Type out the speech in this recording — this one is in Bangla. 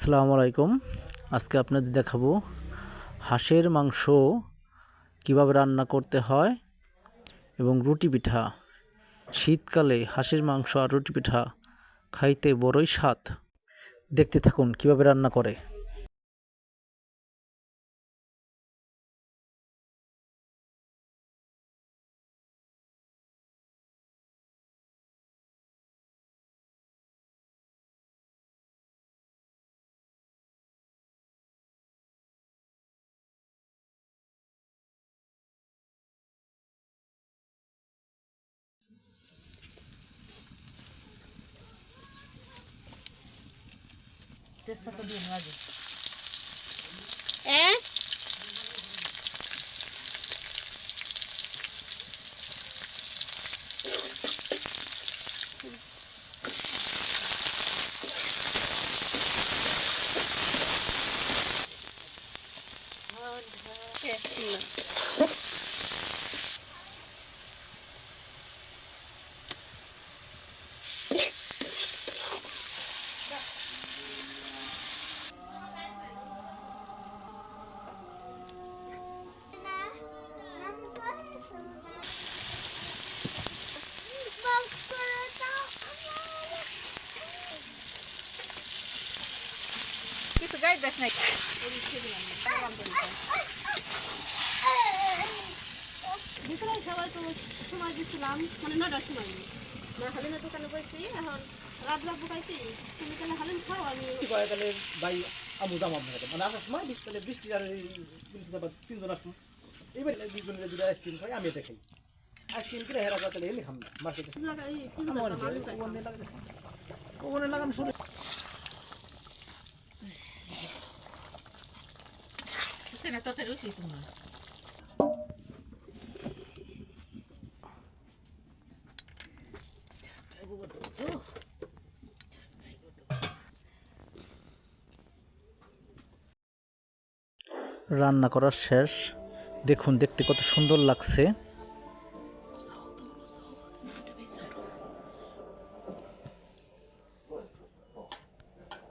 আসসালামু আলাইকুম। আজকে আপনাদের দেখাবো হাঁসের মাংস কিভাবে রান্না করতে হয় এবং রুটি পিঠা। শীতকালে হাঁসের মাংস আর রুটি পিঠা খাইতে বড়ই স্বাদ। দেখতে থাকুন কিভাবে রান্না করে। তেজপাতা দিয়ে ভাজি। কিছু গাই দেশ নাই ভিতরে সবাই তো সময় দিচ্ছিলাম, মানে 9টার সময় না হালিমের দোকানে বসছি। এখন রাত বুকাইছি, তুমি তাহলে হালিম খাও। আমি তাহলে ভাই আমু দাম আপনার মানে আসার সময় তাহলে বৃষ্টি আর তিনজন আসুন, এইবার দুজনের দুটো আইসক্রিম খাই, আমি এটা খাই। আইসক্রিম কিনে হেরা তাহলে এমনি খাম না মার্কেটে ওখানে লাগানো শুরু। সেটা তরকারি হয়েছে তোমার। রান্না করার শেষ, দেখুন দেখতে কত সুন্দর লাগছে।